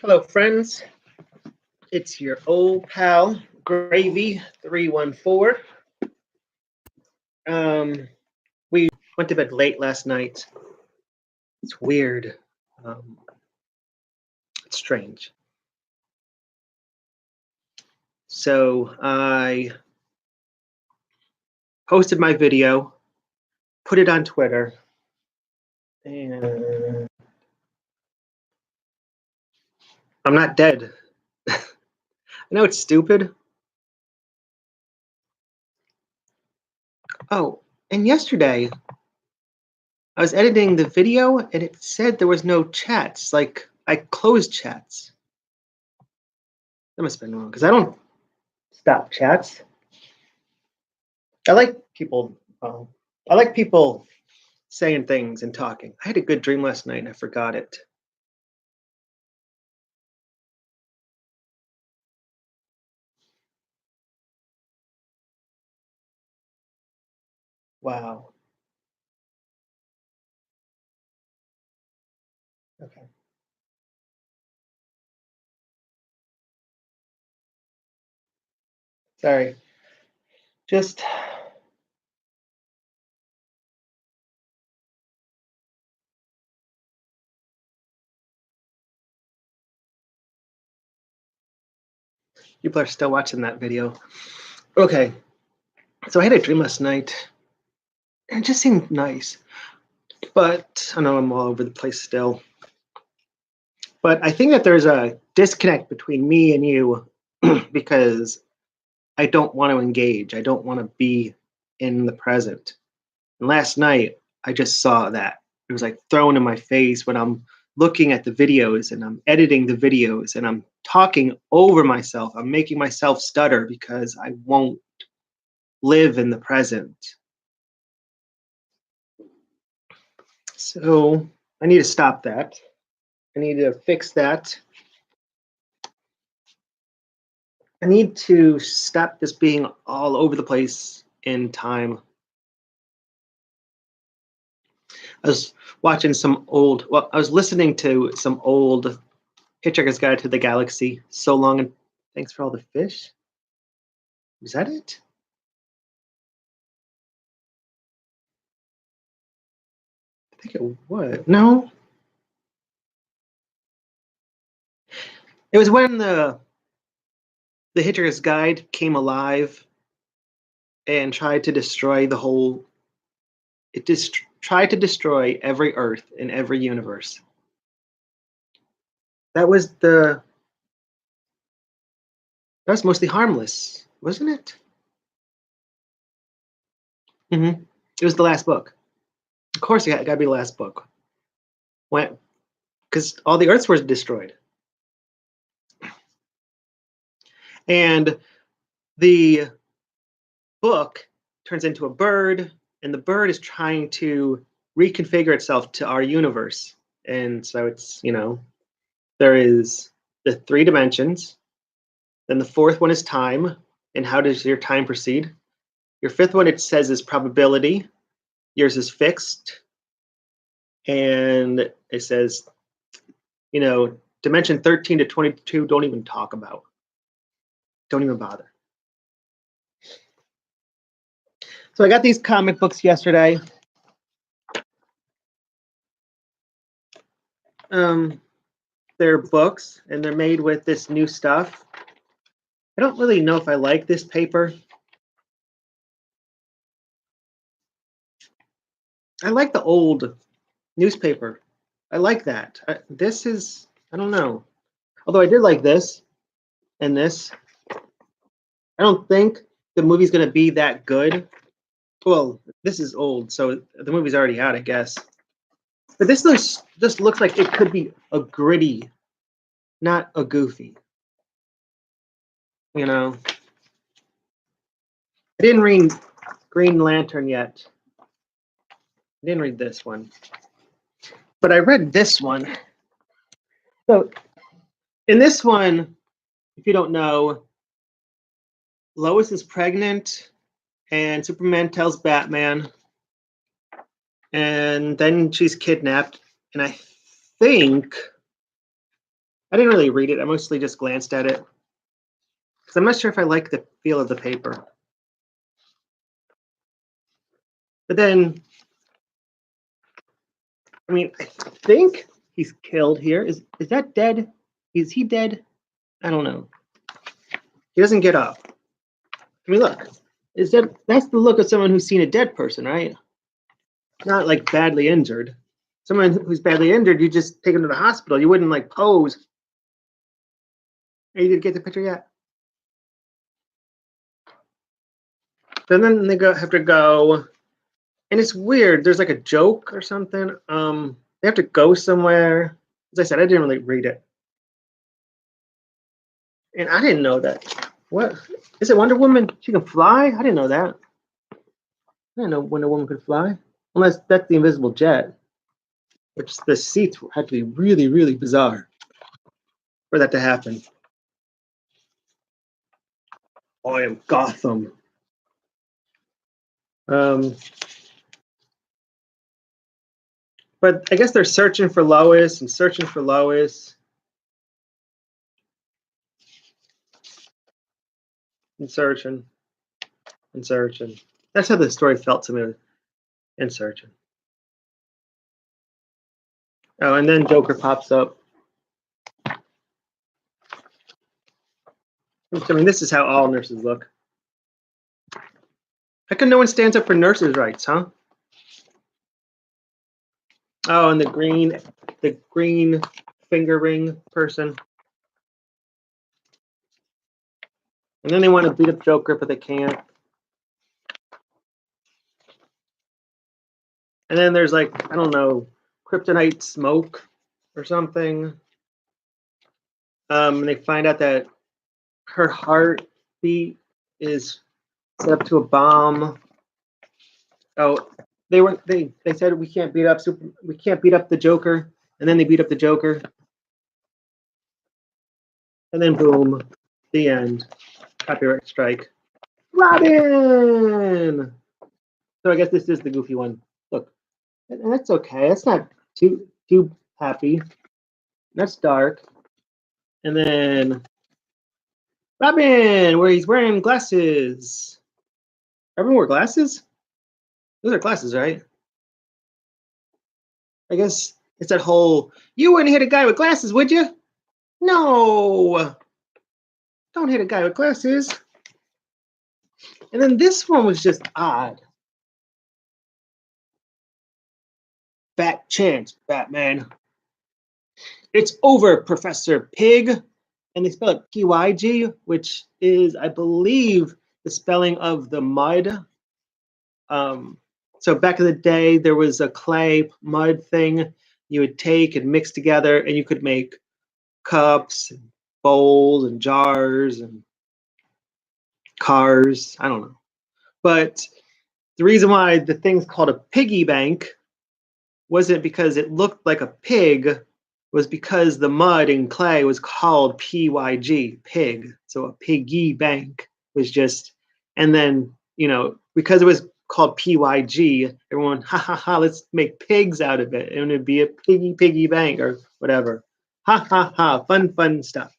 Hello, friends. It's your old pal, Gravy314. We went to bed late last night. It's weird. It's strange. So I posted my video, put it on Twitter, and I'm not dead. I know it's stupid. Oh, and yesterday I was editing the video and it said there was no chats. Like I closed chats. That must have been wrong because I don't stop chats. I like people. I like people saying things and talking. I had a good dream last night and I forgot it. Wow. Okay. Sorry. Just people are still watching that video. Okay. So I had a dream last night and it just seemed nice. But I know I'm all over the place still. But I think that there's a disconnect between me and you because I don't want to engage. I don't want to be in the present. And last night, I just saw that. It was like thrown in my face when I'm looking at the videos and I'm editing the videos and I'm talking over myself. I'm making myself stutter because I won't live in the present. So I need to stop that. I need to fix that. I need to stop this being all over the place in time. I was watching I was listening to some old Hitchhiker's Guide to the Galaxy. So long and thanks for all the fish. Was that it? I think it was. No. It was when the Hitchhiker's Guide came alive and tried to destroy the whole. It just tried to destroy every Earth in every universe. That was the. That was mostly harmless, wasn't it? Mm-hmm. It was the last book. Of course, it got to be the last book. When, because all the Earths were destroyed, and the book turns into a bird, and the bird is trying to reconfigure itself to our universe. And so it's, there is the three dimensions. Then the fourth one is time. And how does your time proceed? Your fifth one, it says, is probability. Yours is fixed. And it says, dimension 13 to 22, don't even talk about. Don't even bother. So I got these comic books yesterday. They're books, and they're made with this new stuff. I don't really know if I like this paper. I like the old newspaper. I like that. This is, I don't know. Although I did like this and this. I don't think the movie's going to be that good. Well, this is old, so the movie's already out, I guess. But this looks like it could be a gritty, not a goofy. I didn't read Green Lantern yet. I didn't read this one. But I read this one. So in this one, if you don't know, Lois is pregnant and Superman tells Batman, and then she's kidnapped. And I think I didn't really read it. I mostly just glanced at it because I'm not sure if I like the feel of the paper. But then, I mean, I think he's killed here. Is that dead? Is he dead? I don't know. He doesn't get up. I mean, look. That's the look of someone who's seen a dead person, right? Not like badly injured. Someone who's badly injured, you just take them to the hospital. You wouldn't like pose. Hey, you didn't get the picture yet? And then they have to go, and it's weird. There's like a joke or something. They have to go somewhere. As I said, I didn't really read it, and I didn't know that. What is it? Wonder Woman? She can fly? I didn't know that. I didn't know Wonder Woman could fly, unless that's the invisible jet. Which the seats had to be really, really bizarre for that to happen. I am Gotham. But I guess they're searching for Lois and searching for Lois. And searching. And searching. That's how the story felt to me. And searching. Oh, and then Joker pops up. I mean, this is how all nurses look. How come no one stands up for nurses' rights, huh? Oh, and the green finger ring person. And then they want to beat up Joker, but they can't. And then there's like, I don't know, kryptonite smoke or something. And they find out that her heartbeat is set up to a bomb. Oh, they said we can't beat up the Joker, and then they beat up the Joker. And then boom, the end. Copyright strike. Robin! So I guess this is the goofy one. Look, and that's okay. That's not too happy. That's dark. And then Robin, where he's wearing glasses. Robin wore glasses? Those are glasses, right? I guess it's that whole, you wouldn't hit a guy with glasses, would you? No. Don't hit a guy with glasses. And then this one was just odd. Fat chance, Batman. It's over, Professor Pig. And they spell it Pyg, which is, I believe, the spelling of the mud. So back in the day, there was a clay mud thing you would take and mix together, and you could make cups, and bowls, and jars, and cars. I don't know. But the reason why the thing's called a piggy bank wasn't because it looked like a pig, was because the mud and clay was called PYG, pig. So a piggy bank was just, and then, because it was called PYG, everyone, ha ha ha, let's make pigs out of it. And it'd be a piggy bank or whatever. Ha ha ha, fun stuff.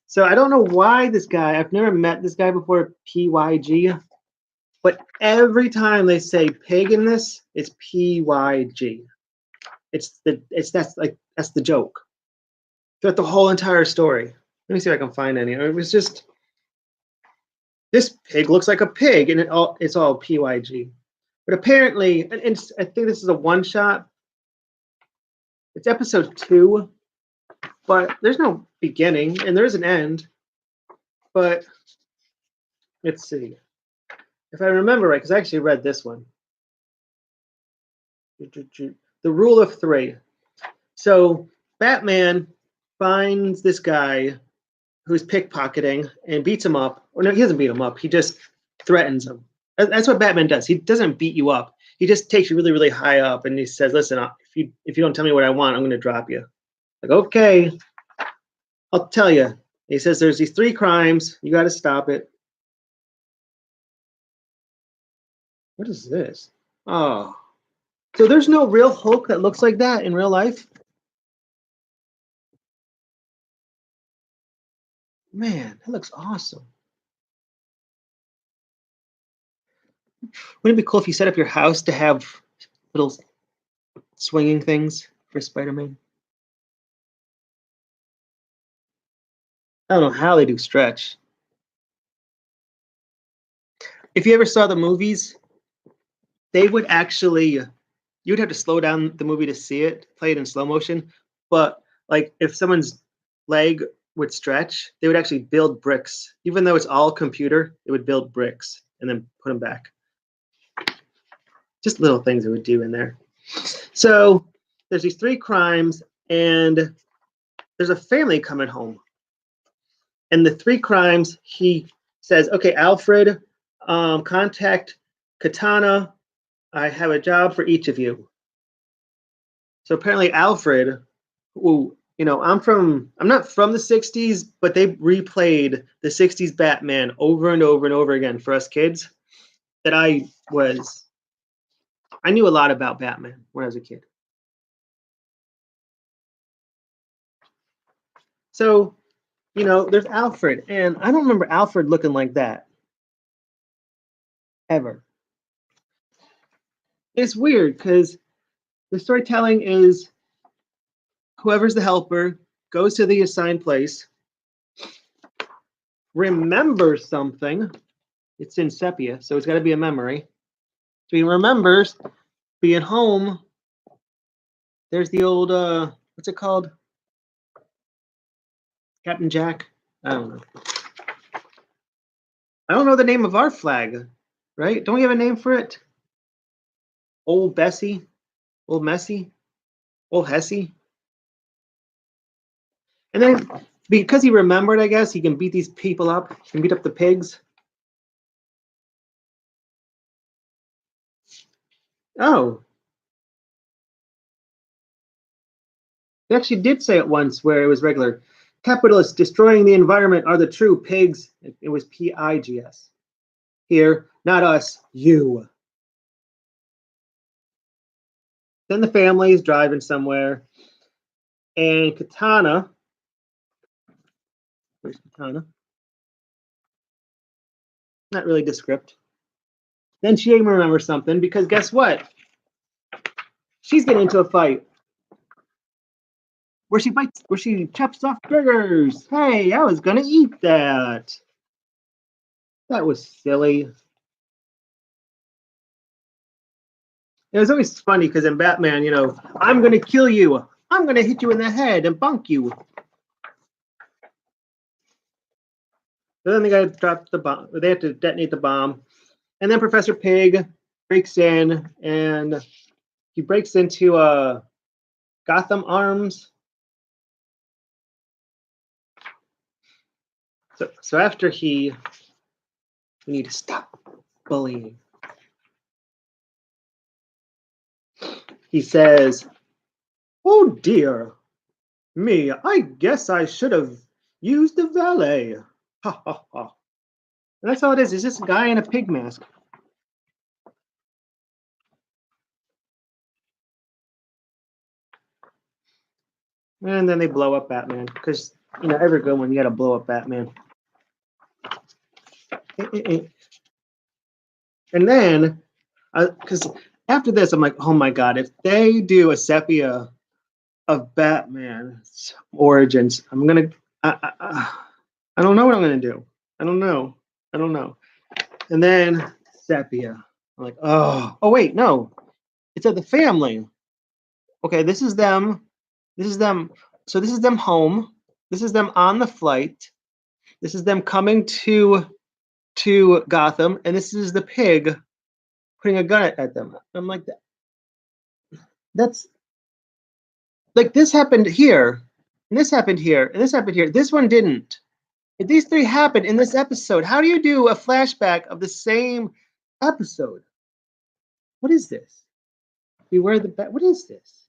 So I don't know why this guy, I've never met this guy before, PYG, but every time they say pig in this, it's PYG. That's the joke throughout the whole entire story. Let me see if I can find any. It was just, this pig looks like a pig, and it's all PYG. But apparently, and I think this is a one shot. It's episode 2, but there's no beginning and there's an end. But let's see if I remember right, because I actually read this one. The rule of 3. So Batman finds this guy who's pickpocketing and beats him up. Or no, he doesn't beat him up. He just threatens him. That's what Batman does. He doesn't beat you up. He just takes you really, really high up and he says, listen, if you don't tell me what I want, I'm going to drop you. Like, okay, I'll tell you. He says there's these 3 crimes. You got to stop it. What is this? Oh. So there's no real Hulk that looks like that in real life? Man, that looks awesome. Wouldn't it be cool if you set up your house to have little swinging things for Spider-Man? I don't know how they do stretch. If you ever saw the movies, they would actually you'd have to slow down the movie to see it, play it in slow motion. But like if someone's leg would stretch, they would actually build bricks. Even though it's all computer, it would build bricks and then put them back. Just little things it would do in there. So there's these three crimes, and there's a family coming home. And the three crimes, he says, okay, Alfred, contact Katana. I have a job for each of you. So apparently Alfred, who, I'm not from the 60s, but they replayed the 60s Batman over and over and over again for us kids that I knew a lot about Batman when I was a kid. So, there's Alfred, and I don't remember Alfred looking like that ever. It's weird because the storytelling is whoever's the helper goes to the assigned place, remembers something. It's in sepia, so it's got to be a memory. So he remembers being home. There's the old, what's it called? Captain Jack? I don't know. I don't know the name of our flag, right? Don't we have a name for it? Old Bessie? Old Messy? Old Hessie? And then because he remembered, I guess, he can beat these people up. He can beat up the pigs. Oh. They actually did say it once where it was regular. Capitalists destroying the environment are the true pigs. It was Pigs. Here, not us, you. Then the family is driving somewhere, and Katana. Where's Katana? Not really descript. Then she remembers something because guess what? She's getting into a fight where she chops off burgers. Hey, I was gonna eat that. That was silly. It was always funny because in Batman, I'm gonna kill you. I'm gonna hit you in the head and bunk you. But then they gotta drop the bomb. They have to detonate the bomb, and then Professor Pig breaks in, and he breaks into Gotham Arms. So after we need to stop bullying. He says, "Oh dear me, I guess I should have used the valet." Ha ha ha. And that's all it is. It's just a guy in a pig mask. And then they blow up Batman because every good one you got to blow up Batman. And then, because after this, I'm like, oh my god, if they do a sepia of Batman's origins, I'm gonna, I don't know what I'm gonna do. I don't know. And then sepia. I'm like, oh wait, no, it's of the family. Okay, this is them. This is them. So this is them home. This is them on the flight. This is them coming to Gotham, and this is the pig putting a gun at them. I'm like, that's like this happened here, and this happened here, and this happened here. This one didn't. If these three happened in this episode, how do you do a flashback of the same episode? What is this? Beware the Bat. What is this?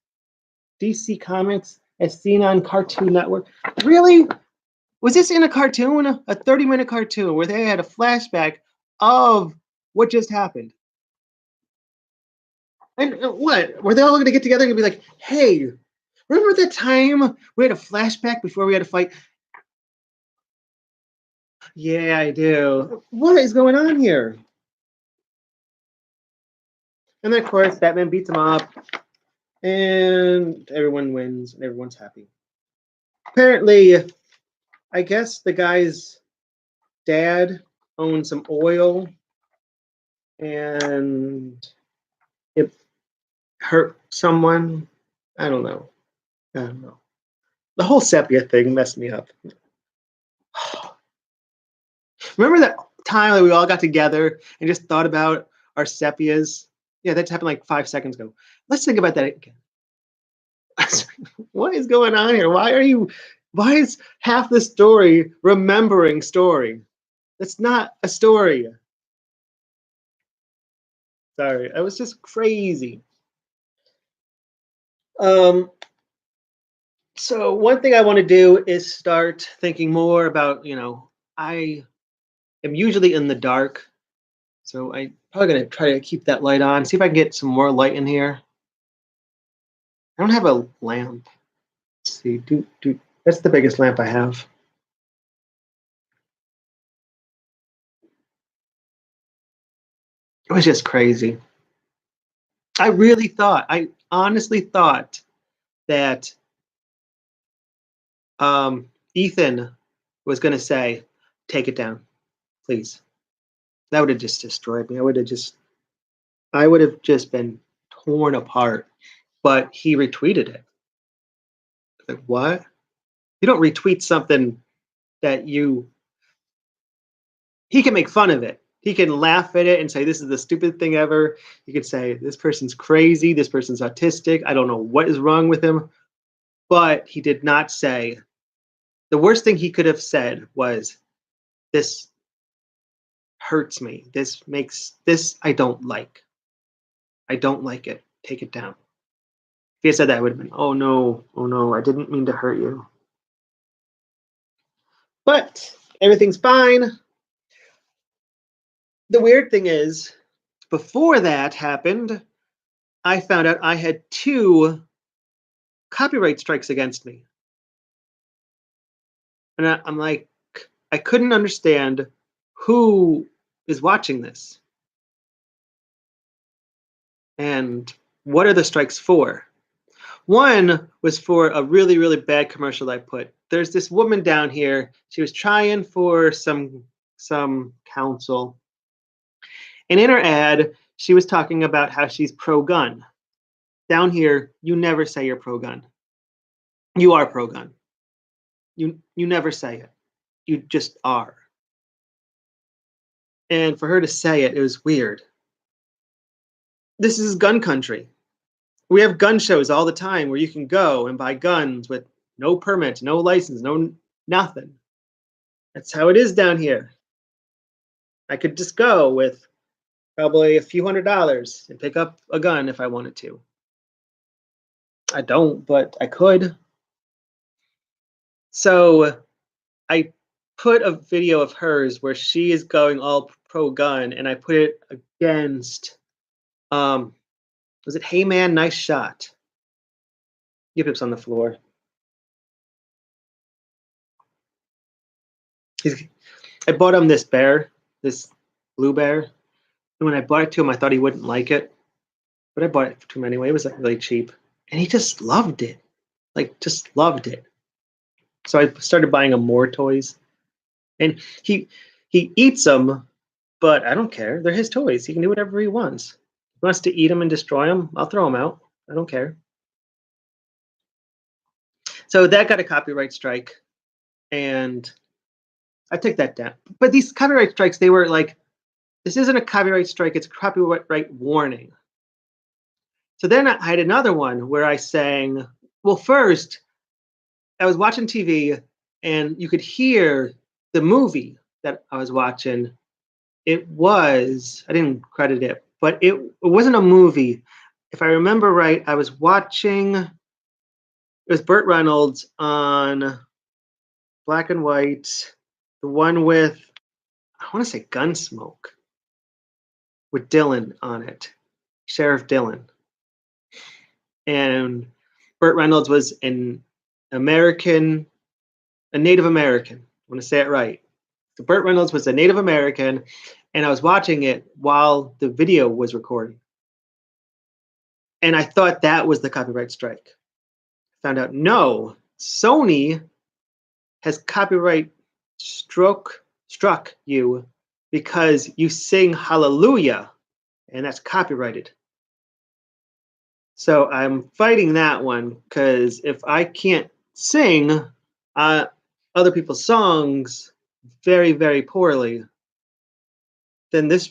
DC Comics as seen on Cartoon Network. Really? Was this in a cartoon? A 30-minute cartoon where they had a flashback of what just happened? And what? Were they all going to get together and be like, hey, remember that time we had a flashback before we had a fight? Yeah, I do. What is going on here? And then, of course, Batman beats him up, and everyone wins, and everyone's happy. Apparently, I guess the guy's dad owned some oil, and it hurt someone. I don't know. I don't know. The whole sepia thing messed me up. Remember that time that we all got together and just thought about our sepias? Yeah, that happened like 5 seconds ago. Let's think about that again. What is going on here? Why is half the story remembering story? That's not a story. Sorry, I was just crazy. Um, so one thing I want to do is start thinking more about, I am usually in the dark. So I probably gonna try to keep that light on, see if I can get some more light in here. I don't have a lamp. Let's see, that's the biggest lamp I have. It was just crazy. I honestly thought that Ethan was gonna say, take it down, please. That would have just destroyed me. I would have just been torn apart. But he retweeted it. Like, what? You don't retweet something that he can make fun of it. He can laugh at it and say, this is the stupid thing ever. He could say, this person's crazy. This person's autistic. I don't know what is wrong with him. But he did not say, the worst thing he could have said was, this hurts me. This I don't like. I don't like it. Take it down. If he had said that, I would have been, oh no, I didn't mean to hurt you. But everything's fine. The weird thing is, before that happened, I found out I had 2 copyright strikes against me. And I'm like, I couldn't understand who is watching this and what are the strikes for. One was for a really, really bad commercial I put. There's this woman down here. She was trying for some counsel. And in her ad, she was talking about how she's pro-gun. Down here, you never say you're pro-gun. You are pro-gun. You never say it. You just are. And for her to say it, it was weird. This is gun country. We have gun shows all the time where you can go and buy guns with no permit, no license, no nothing. That's how it is down here. I could just go with probably a few $100s and pick up a gun if I wanted to. I don't, but I could. So I put a video of hers where she is going all pro gun, and I put it against was it Hey Man, Nice Shot? Yipip's on the floor. He's, I bought him this bear, this blue bear. And when I bought it to him, I thought he wouldn't like it, but I bought it to him anyway. It was like really cheap, and he just loved it, like just loved it. So I started buying him more toys, and he eats them, but I don't care. They're his toys. He can do whatever he wants. He wants to eat them and destroy them. I'll throw them out. I don't care. So that got a copyright strike, and I took that down. But these copyright strikes, they were like, this isn't a copyright strike, it's a copyright warning. So then I had another one where I sang, well, first, I was watching TV and you could hear the movie that I was watching. I didn't credit it, but it wasn't a movie. If I remember right, I was watching, it was Burt Reynolds on Black and White, the one with, I want to say Gunsmoke, with Dylan on it, Sheriff Dylan. And Burt Reynolds was a Native American. I want to say it right. So Burt Reynolds was a Native American, and I was watching it while the video was recording. And I thought that was the copyright strike. Found out no, Sony has copyright struck you because you sing hallelujah, and that's copyrighted. So I'm fighting that one because if I can't sing other people's songs very, very poorly, then this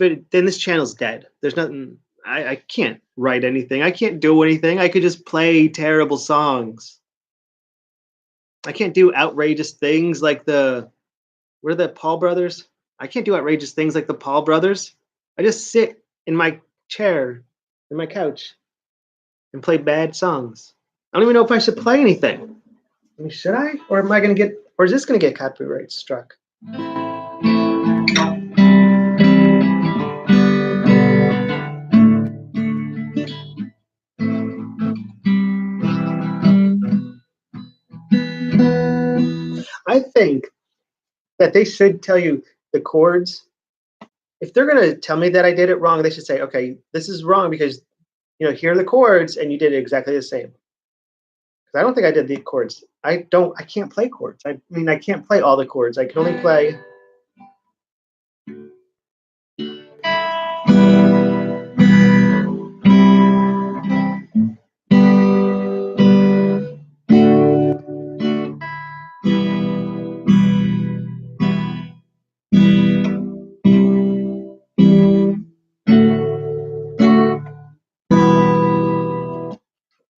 channel's dead. There's nothing. I can't write anything. I can't do anything. I could just play terrible songs. I can't do outrageous things like the Paul Brothers. I can't do outrageous things like the Paul Brothers. I just sit in my chair, in my couch, and play bad songs. I don't even know if I should play anything. I mean, should I? Or am I going to get, or is this going to get copyright struck? I think that they should tell you the chords. If they're going to tell me that I did it wrong, they should say, okay, this is wrong because, here are the chords and you did it exactly the same. Because I don't think I did the chords. I can't play chords. I mean, I can't play all the chords. I can only play.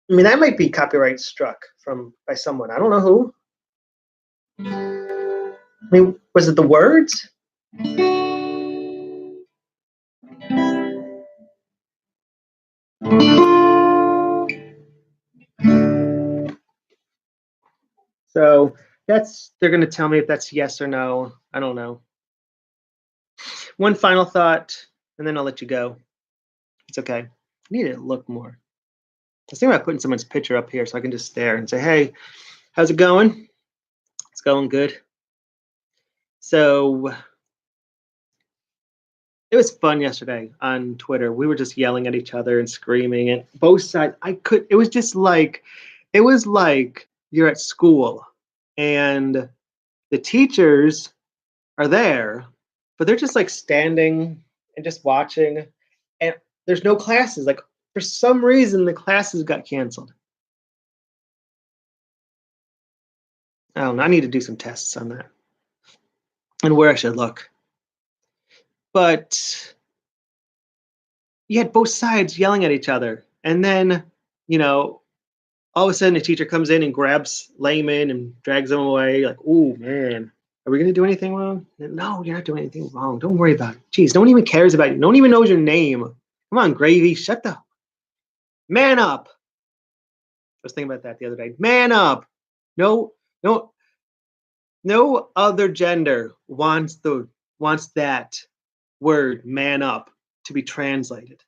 I mean, that might be copyright struck by someone. I don't know who. I mean, was it the words? So they're going to tell me if that's yes or no. I don't know. One final thought, and then I'll let you go. It's okay. I need to look more. I was thinking about putting someone's picture up here so I can just stare and say, hey, how's it going? It's going good. So it was fun yesterday on Twitter. We were just yelling at each other and screaming at both sides. It was like you're at school and the teachers are there, but they're just like standing and just watching, and there's no classes. Like for some reason, the classes got canceled. I don't know. I need to do some tests on that and where I should look. But you had both sides yelling at each other, and then all of a sudden a teacher comes in and grabs Layman and drags him away. Like, oh man, are we gonna do anything wrong? No, you're not doing anything wrong. Don't worry about it. Jeez, no one even cares about you. No one even knows your name. Come on, Gravy, shut the man up. I was thinking about that the other day. Man up. No other gender wants that word man up to be translated.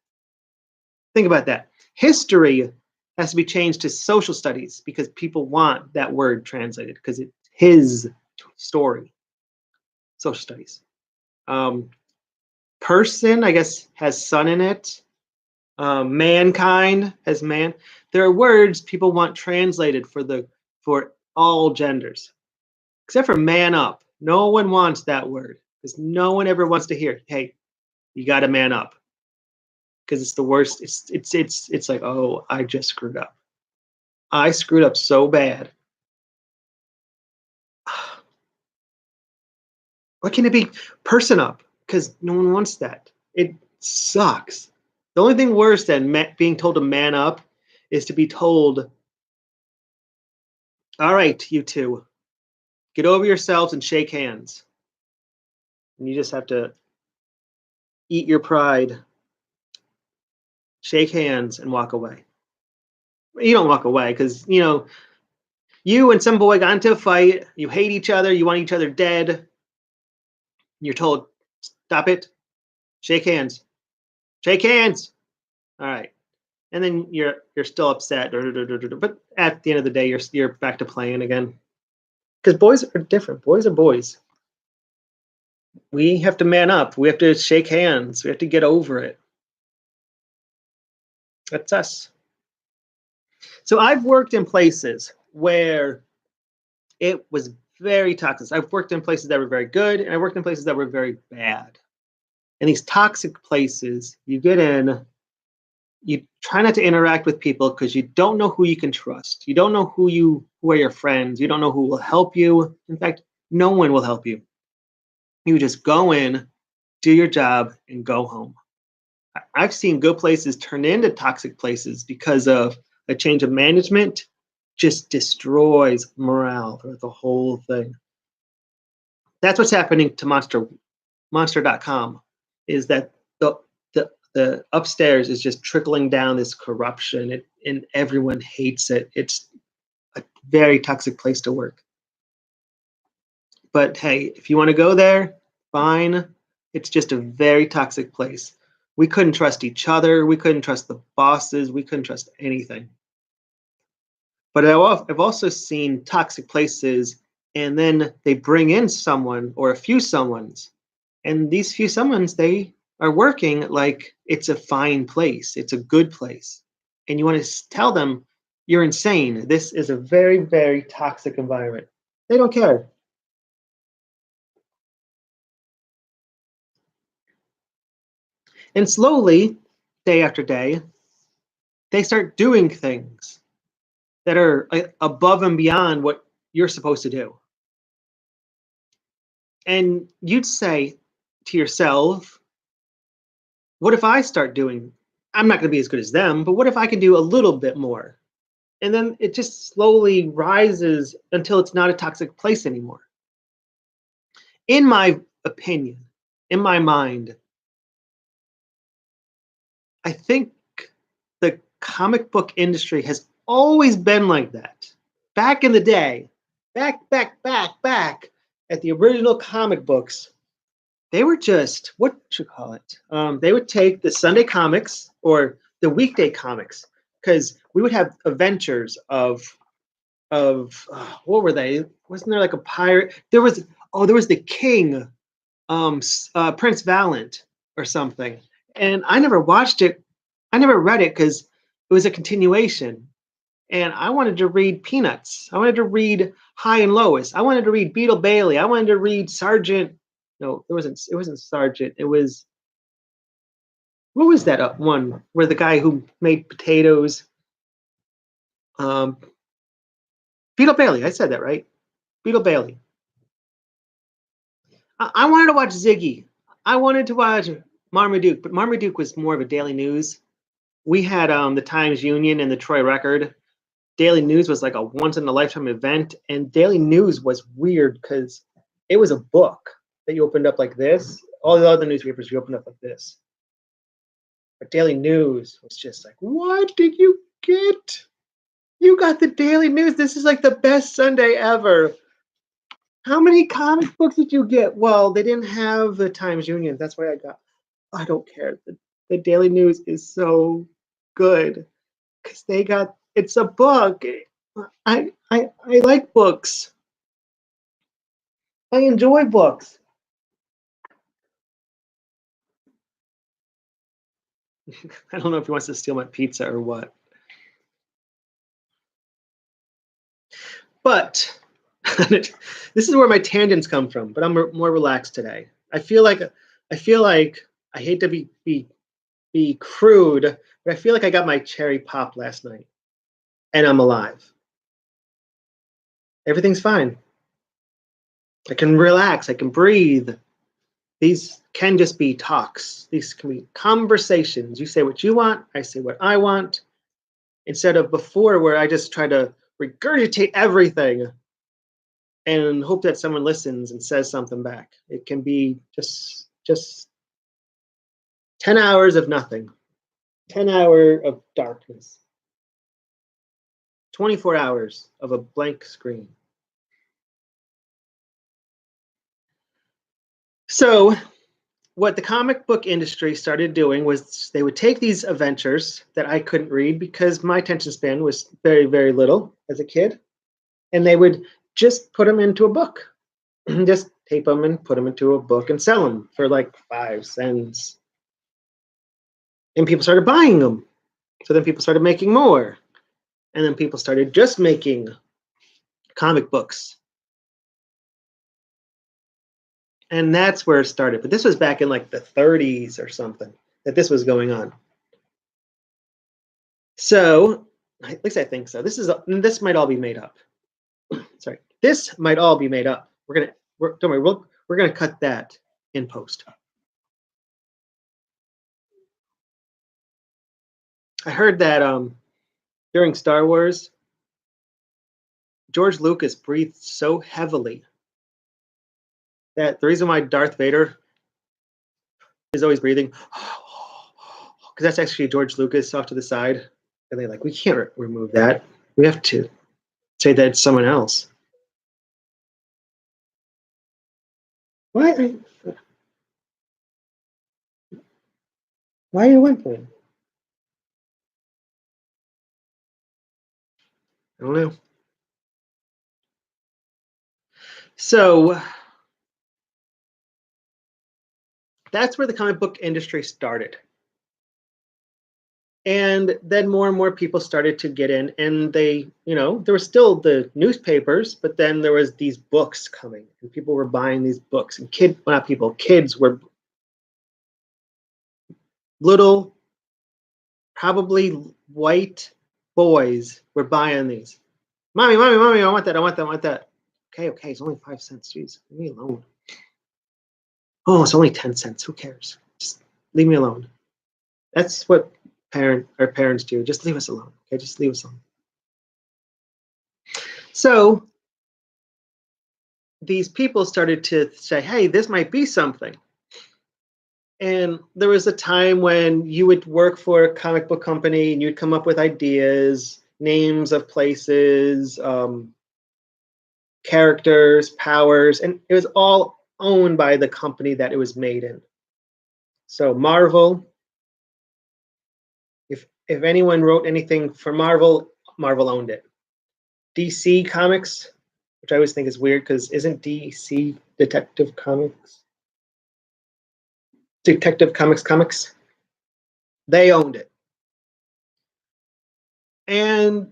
Think about that. History has to be changed to social studies because people want that word translated because it's his story. Social studies. Person, I guess, has son in it. Mankind has man. There are words people want translated for all genders, except for man up. No one wants that word because no one ever wants to hear, hey, you got to man up. Because it's the worst. It's like, oh, I just screwed up. I screwed up so bad. Why can't it be person up? Because no one wants that. It sucks. The only thing worse than being told to man up is to be told, all right, you two, get over yourselves and shake hands. And you just have to eat your pride, shake hands, and walk away. You don't walk away because, you and some boy got into a fight. You hate each other. You want each other dead. You're told, stop it. Shake hands. Shake hands. All right. And then you're still upset. But at the end of the day, you're back to playing again. Because boys are different. Boys are boys. We have to man up. We have to shake hands. We have to get over it. That's us. So I've worked in places where it was very toxic. I've worked in places that were very good, and I worked in places that were very bad. And these toxic places, you get in, you try not to interact with people because you don't know who you can trust. You don't know who are your friends. You don't know who will help you. In fact, no one will help you. You just go in, do your job, and go home. I've seen good places turn into toxic places because of a change of management just destroys morale for the whole thing. That's what's happening to monster.com is that the upstairs is just trickling down this corruption and everyone hates it. It's a very toxic place to work. But hey, if you want to go there, fine. It's just a very toxic place. We couldn't trust each other. We couldn't trust the bosses. We couldn't trust anything. But I've also seen toxic places, and then they bring in someone or a few someones, and these few someones, they are working like it's a fine place, it's a good place. And you want to tell them, you're insane. This is a very, very toxic environment. They don't care. And slowly, day after day, they start doing things that are above and beyond what you're supposed to do. And you'd say to yourself, what if I start doing? I'm not going to be as good as them, but what if I can do a little bit more? And then it just slowly rises until it's not a toxic place anymore. In my opinion, in my mind, I think the comic book industry has always been like that. Back in the day, back at the original comic books, they were just, what you call it? They would take the Sunday comics or the weekday comics, because we would have adventures of what were they? Wasn't there like a pirate? There was the king, Prince Valiant or something, and I never watched it. I never read it because it was a continuation, and I wanted to read Peanuts. I wanted to read High and Lois. I wanted to read Beetle Bailey. I wanted to read Sergeant. No, it wasn't. It wasn't Sergeant. It was, what was that one where the guy who made potatoes? Um, Beetle Bailey. I said that right. Beetle Bailey. I wanted to watch Ziggy. I wanted to watch Marmaduke, but Marmaduke was more of a daily news. We had the Times Union and the Troy Record. Daily News was like a once in a lifetime event, and Daily News was weird because it was a book that you opened up like this. All the other newspapers you opened up like this. But Daily News was just like, what did you get? You got the Daily News. This is like the best Sunday ever. How many comic books did you get? Well, they didn't have the Times Union. That's why I don't care. The Daily News is so good because it's a book. I like books. I enjoy books. I don't know if he wants to steal my pizza or what. But this is where my tangents come from, but I'm more relaxed today. I feel like I hate to be crude, but I feel like I got my cherry pop last night and I'm alive. Everything's fine. I can relax, I can breathe. These can just be talks. These can be conversations. You say what you want, I say what I want, instead of before where I just try to regurgitate everything and hope that someone listens and says something back. It can be just 10 hours of nothing. 10 hour of darkness. 24 hours of a blank screen. So, what the comic book industry started doing was they would take these adventures that I couldn't read because my attention span was very, very little as a kid, and they would just put them into a book. just tape them and put them into a book and sell them for like 5 cents. And people started buying them. So then people started making more. And then people started just making comic books. And that's where it started. But this was back in like the 30s or something that this was going on. So, at least I think so. This might all be made up. Sorry, this might all be made up. Don't worry, we're gonna cut that in post. I heard that during Star Wars, George Lucas breathed so heavily that the reason why Darth Vader is always breathing, because that's actually George Lucas off to the side, and they're like, we can't remove that. We have to say that it's someone else. Why? Why are you whimpering? I don't know. So that's where the comic book industry started. And then more and more people started to get in, and they, there were still the newspapers, but then there was these books coming, and people were buying these books, and kids were little, probably white boys were buying these. Mommy, I want that, I want that. Okay, it's only 5 cents. Jeez, leave me alone. Oh, it's only 10 cents. Who cares? Just leave me alone. That's what our parents do. Just leave us alone. Okay, just leave us alone. So these people started to say, hey, this might be something. And there was a time when you would work for a comic book company and you'd come up with ideas, names of places, characters, powers, and it was all owned by the company that it was made in. So Marvel, if anyone wrote anything for Marvel, Marvel owned it. DC Comics, which I always think is weird because isn't DC Detective Comics? Detective Comics, they owned it. And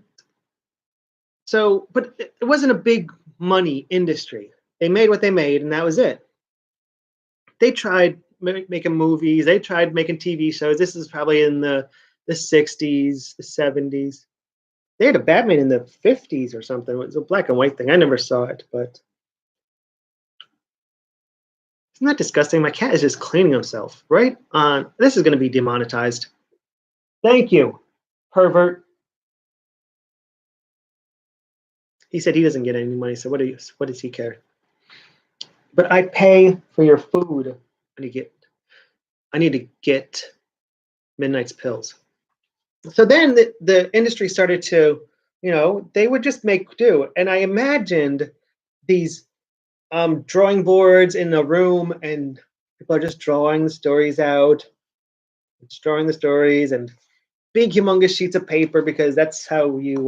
so, but it wasn't a big money industry. They made what they made, and that was it. They tried making movies. They tried making TV shows. This is probably in the 60s, the 70s. They had a Batman in the 50s or something. It was a black and white thing. I never saw it, but isn't that disgusting? My cat is just cleaning himself right on. This is going to be demonetized. Thank you, pervert. He said he doesn't get any money, so what does he care? But I pay for your food. I need to get Midnight's pills. So then the industry started to, they would just make do. And I imagined these drawing boards in a room, and people are just drawing the stories out, drawing the stories, and big, humongous sheets of paper, because that's how you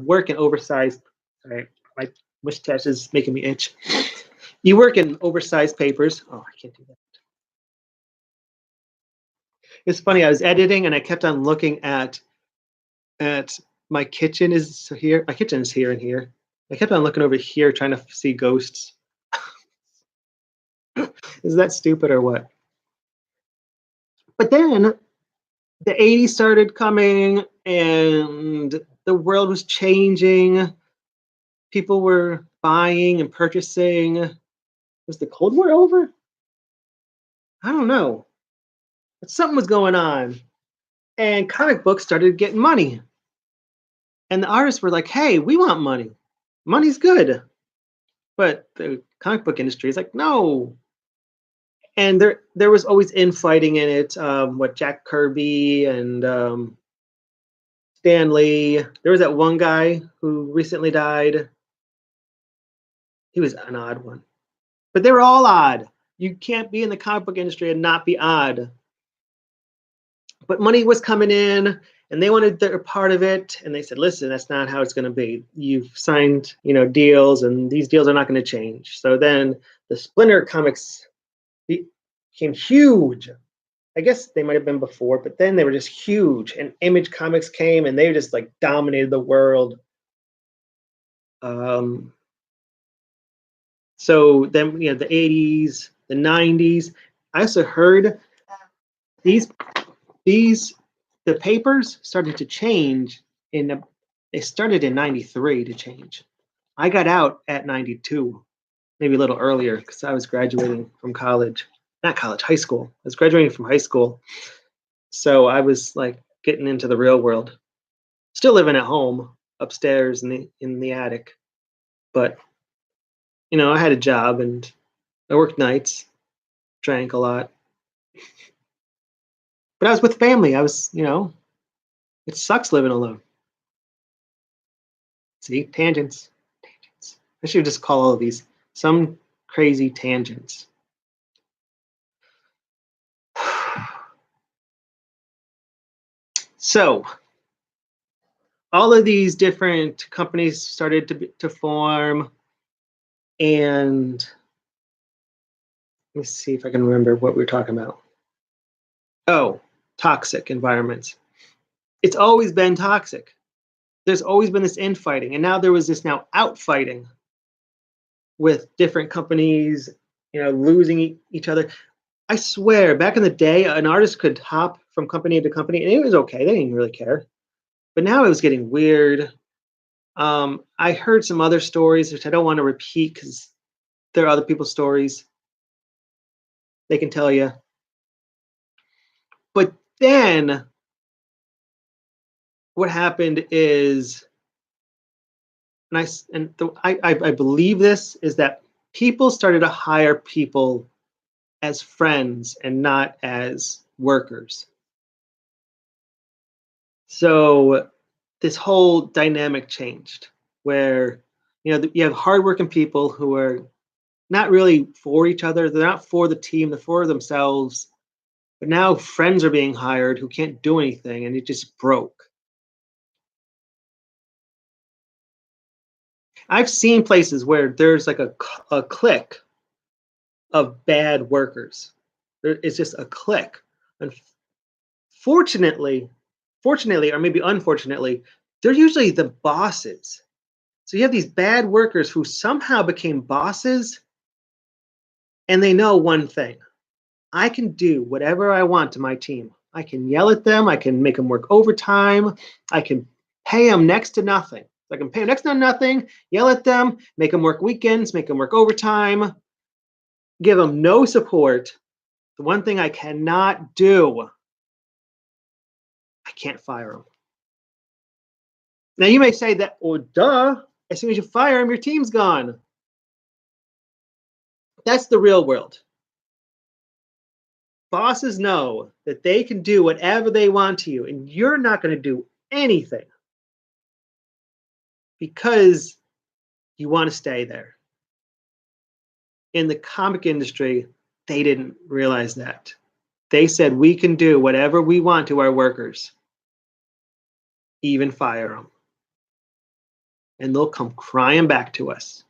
work in oversized. Sorry, my mustache is making me itch. You work in oversized papers. Oh, I can't do that. It's funny. I was editing and I kept on looking at my kitchen is here. My kitchen is here and here. I kept on looking over here trying to see ghosts. Is that stupid or what? But then the 80s started coming and the world was changing. People were buying and purchasing. Was the Cold War over? I don't know. But something was going on. And comic books started getting money. And the artists were like, hey, we want money. Money's good. But the comic book industry is like, no. And there was always infighting in it. What Jack Kirby and Stan Lee. There was that one guy who recently died. He was an odd one. But they were all odd. You can't be in the comic book industry and not be odd. But money was coming in, and they wanted their part of it, and they said, listen, that's not how it's going to be. You've signed, deals, and these deals are not going to change. So then the Splinter comics became huge. I guess they might have been before, but then they were just huge, and Image Comics came, and they just like dominated the world. So then, the 80s, the 90s. I also heard the papers started to change they started in 93 to change. I got out at 92, maybe a little earlier, because I was graduating from college. Not college, high school. I was graduating from high school. So I was like getting into the real world. Still living at home, upstairs in the attic. But, I had a job and I worked nights, drank a lot. But I was with family. I was, it sucks living alone. See, tangents. I should just call all of these some crazy tangents. So, all of these different companies started to form, and let me see if I can remember what we were talking about. Oh, toxic environments. It's always been toxic. There's always been this infighting, and now there was this outfighting with different companies, losing each other. I swear, back in the day, an artist could hop from company to company, and it was okay. They didn't really care. But now it was getting weird. I heard some other stories, which I don't want to repeat because there are other people's stories. They can tell you. But then what happened is, I believe this, is that people started to hire people as friends and not as workers. So this whole dynamic changed where, you have hardworking people who are not really for each other. They're not for the team. They're for themselves. But now friends are being hired who can't do anything, and it just broke. I've seen places where there's like a clique of bad workers. It's just a clique. And fortunately, or maybe unfortunately, they're usually the bosses. So you have these bad workers who somehow became bosses, and they know one thing: I can do whatever I want to my team. I can yell at them. I can make them work overtime. I can pay them next to nothing. I can pay them next to nothing, yell at them, make them work weekends, make them work overtime, give them no support. The one thing I cannot do, I can't fire them. Now you may say that, well, duh, as soon as you fire them, your team's gone. That's the real world. Bosses know that they can do whatever they want to you, and you're not going to do anything because you want to stay there. In the comic industry, they didn't realize that. They said, we can do whatever we want to our workers, even fire them. And they'll come crying back to us.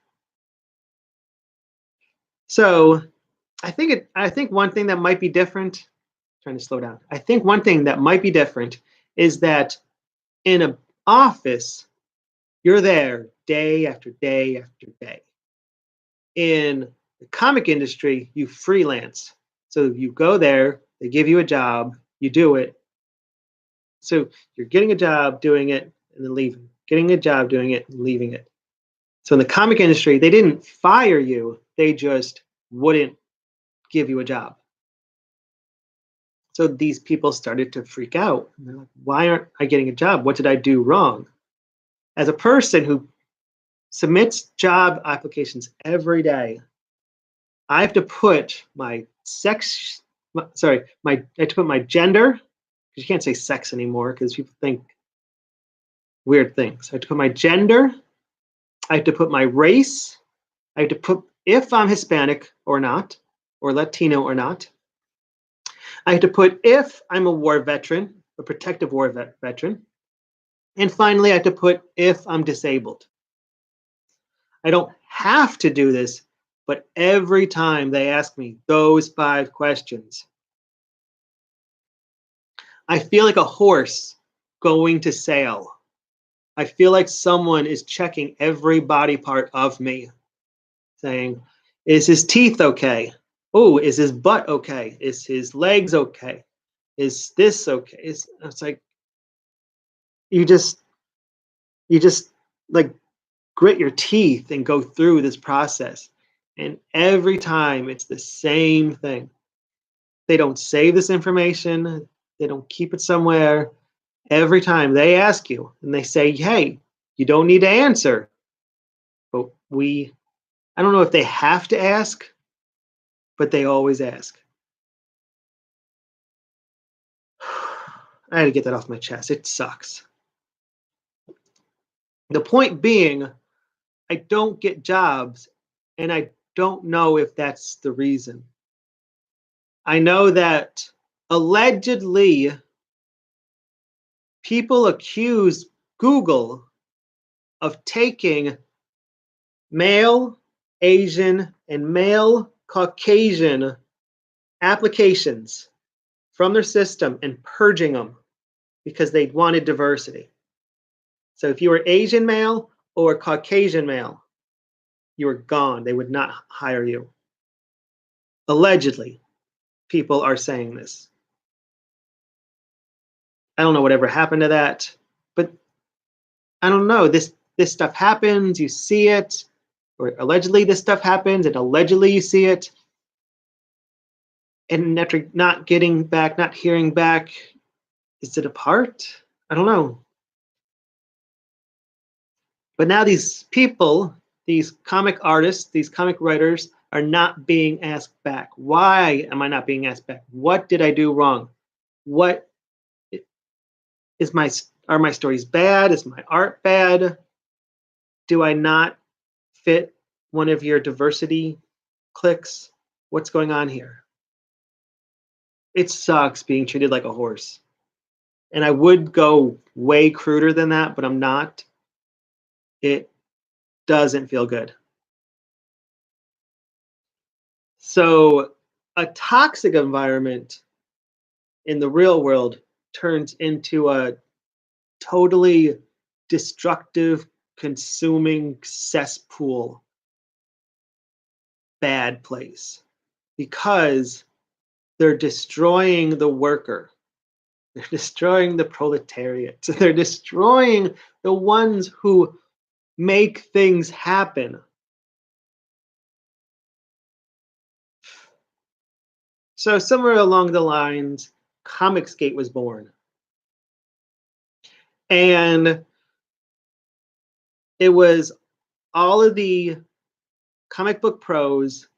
So I think one thing that might be different, trying to slow down. I think one thing that might be different is that in an office, you're there day after day after day. In the comic industry, you freelance. So you go there, they give you a job, you do it. So you're getting a job, doing it, and then leaving. Getting a job, doing it, and leaving it. So in the comic industry, they didn't fire you, they just wouldn't give you a job. So these people started to freak out. And they're like, why aren't I getting a job? What did I do wrong? As a person who submits job applications every day, I have to put my I have to put my gender, because you can't say sex anymore because people think weird things. I have to put my gender, I have to put my race, I have to put if I'm Hispanic or not, or Latino or not. I have to put if I'm a war veteran, a protective war veteran. And finally, I have to put if I'm disabled. I don't have to do this, but every time they ask me those 5 questions, I feel like a horse going to sail. I feel like someone is checking every body part of me, saying, is his teeth okay? Oh, is his butt okay? Is his legs okay? Is this okay? It's like you just like grit your teeth and go through this process. And every time it's the same thing. They don't save this information, they don't keep it somewhere. Every time they ask you and they say, hey, you don't need to answer. But I don't know if they have to ask, but they always ask. I had to get that off my chest. It sucks. The point being, I don't get jobs, and I don't know if that's the reason. I know that allegedly people accuse Google of taking male Asian and male Caucasian applications from their system and purging them because they wanted diversity. So if you were Asian male or Caucasian male, you were gone. They would not hire you. Allegedly, people are saying this. I don't know whatever happened to that, but I don't know. This stuff happens, you see it, or allegedly this stuff happens, and allegedly you see it. And after not getting back, not hearing back, is it apart? I don't know. But now these people, these comic artists, these comic writers are not being asked back. Why am I not being asked back? What did I do wrong? What are my stories bad? Is my art bad? Do I not fit one of your diversity clicks? What's going on here? It sucks being treated like a horse. And I would go way cruder than that, but I'm not. It doesn't feel good. So a toxic environment in the real world turns into a totally destructive, consuming cesspool, bad place, because they're destroying the worker. They're destroying the proletariat. They're destroying the ones who make things happen. So somewhere along the lines, Comicsgate was born. And it was all of the comic book pros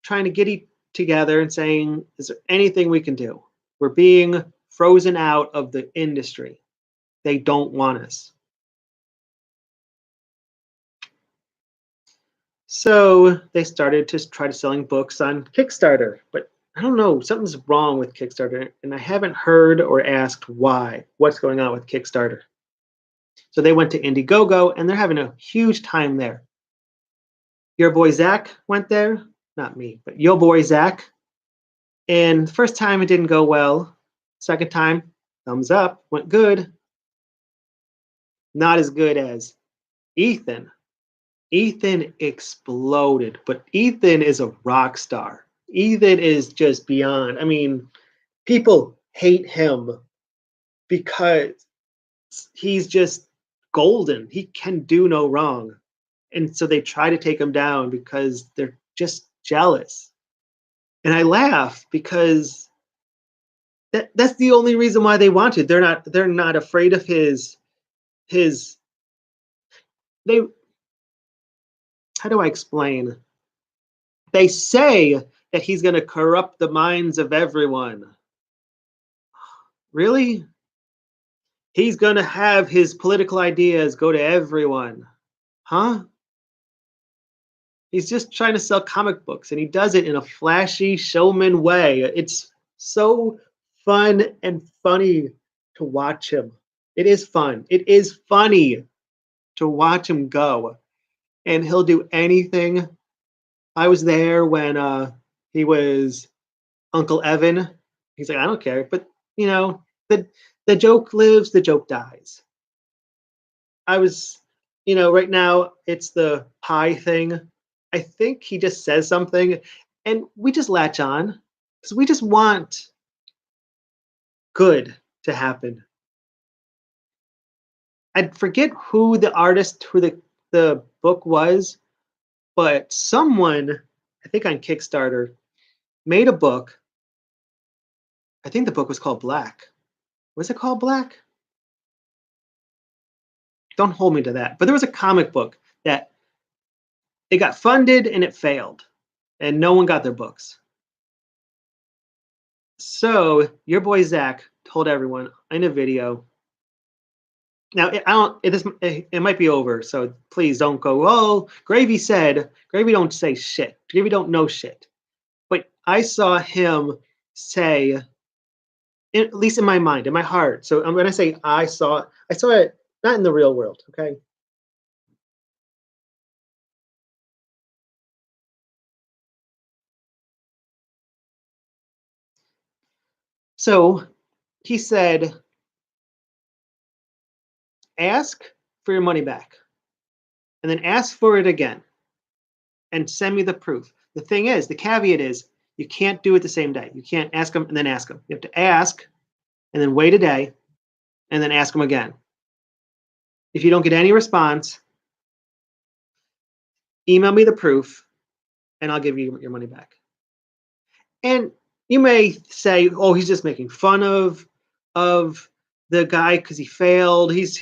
trying to get together and saying, is there anything we can do? We're being frozen out of the industry. They don't want us. So they started to try to selling books on Kickstarter, but I don't know, something's wrong with Kickstarter, and I haven't heard or asked why, what's going on with Kickstarter. So they went to Indiegogo, and they're having a huge time there. Your boy Zach went there, not me, but your boy Zach. And the first time it didn't go well. Second time, thumbs up, went good. Not as good as Ethan. Ethan exploded, but Ethan is a rock star. Ethan is just beyond. I mean, people hate him because he's just golden. He can do no wrong. And so they try to take him down because they're just jealous. And I laugh because that's the only reason why they want it. They're not afraid of his they how do I explain? They say that he's going to corrupt the minds of everyone. Really? He's going to have his political ideas go to everyone. Huh? He's just trying to sell comic books, and he does it in a flashy showman way. It's so fun and funny to watch him. It is fun. It is funny to watch him go, and he'll do anything. I was there when he was Uncle Evan. He's like, I don't care, but you know, the joke lives, the joke dies. I was, right now it's the pie thing. I think he just says something, and we just latch on because we just want good to happen. I forget who the artist, who the book was, but someone, I think on Kickstarter, made a book. I think the book was called Black. Was it called Black? Don't hold me to that. But there was a comic book that it got funded and it failed, and no one got their books. So your boy Zach told everyone in a video. Now I don't. It might be over. So please don't go. Oh, Gravy said. Gravy don't say shit. Gravy don't know shit. But I saw him say, at least in my mind, in my heart. So I'm gonna say I saw it not in the real world. Okay. So he said, ask for your money back, and then ask for it again, and send me the proof. The thing is, the caveat is, you can't do it the same day. You can't ask them and then ask them. You have to ask and then wait a day and then ask them again. If you don't get any response, email me the proof and I'll give you your money back. And you may say, oh, he's just making fun of the guy because he failed. He's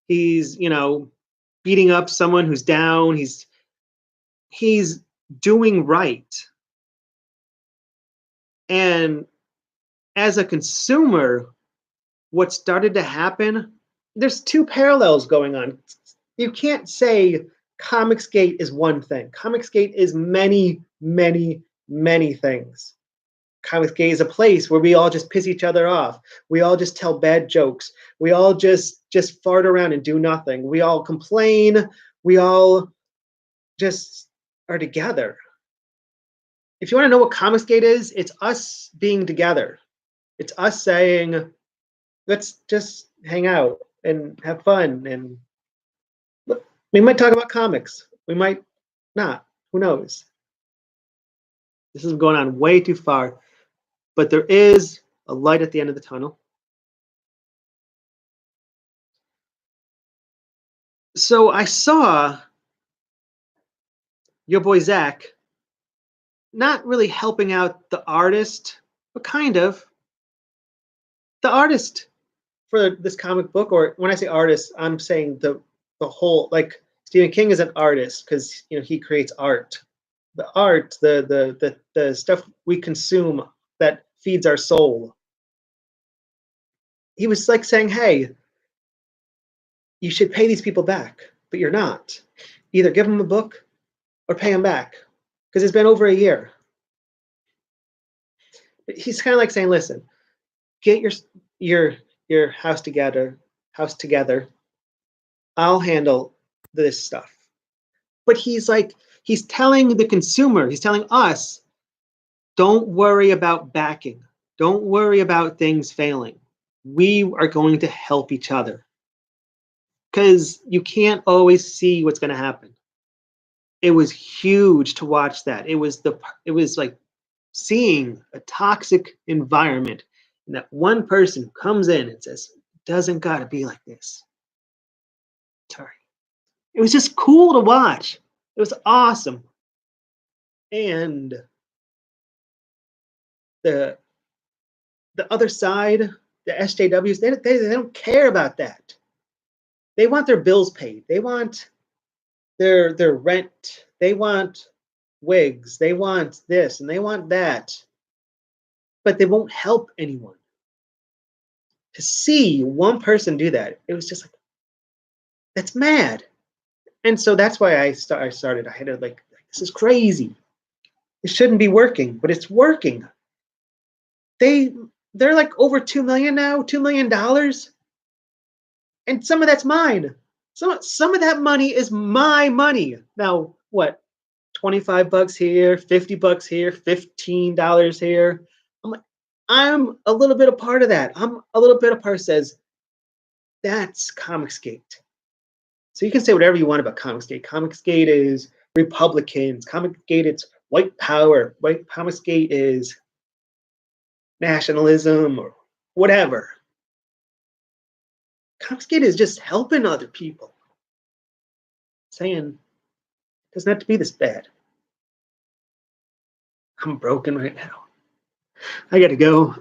beating up someone who's down. He's doing right. And as a consumer, what started to happen, there's two parallels going on. You can't say Comicsgate is one thing. Comicsgate is many, many, many things. Comicsgate is a place where we all just piss each other off. We all just tell bad jokes. We all just fart around and do nothing. We all complain. We all just are together. If you want to know what Comicsgate is, it's us being together. It's us saying, let's just hang out and have fun. And we might talk about comics. We might not. Who knows? This is going on way too far. But there is a light at the end of the tunnel. So I saw your boy Zach not really helping out the artist, but kind of. The artist for this comic book, or when I say artist, I'm saying the whole, like Stephen King is an artist because he creates art. The art, the stuff we consume that feeds our soul. He was like saying, hey, you should pay these people back, but you're not. Either give them a book or pay them back, because it's been over a year. He's kind of like saying, listen, get your house together. I'll handle this stuff. But he's telling the consumer, he's telling us, don't worry about backing. Don't worry about things failing. We are going to help each other. Because you can't always see what's going to happen. It was huge to watch that. It was like seeing a toxic environment, and that one person comes in and says, it doesn't got to be like this. Sorry. It was just cool to watch. It was awesome. And the other side, the SJWs, they don't care about that. They want their bills paid. They want their rent. They want wigs. They want this and they want that. But they won't help anyone. To see one person do that, it was just like, that's mad. And so that's why I started. I had to this is crazy. It shouldn't be working, but it's working. They they're like over 2 million now, $2 million, and some of that's mine. Some of that money is my money. Now, what? 25 bucks here, 50 bucks here, $15 here. I'm like, I'm a little bit a part of that. I'm a little bit a part says that's Comicsgate. So you can say whatever you want about Comicsgate. Comicsgate is Republicans. Comicsgate it's white power. White Comicsgate is nationalism or whatever. Comicsgate is just helping other people. Saying it doesn't have to be this bad. I'm broken right now. I gotta go.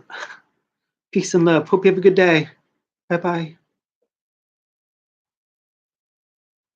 Peace and love. Hope you have a good day. Bye bye.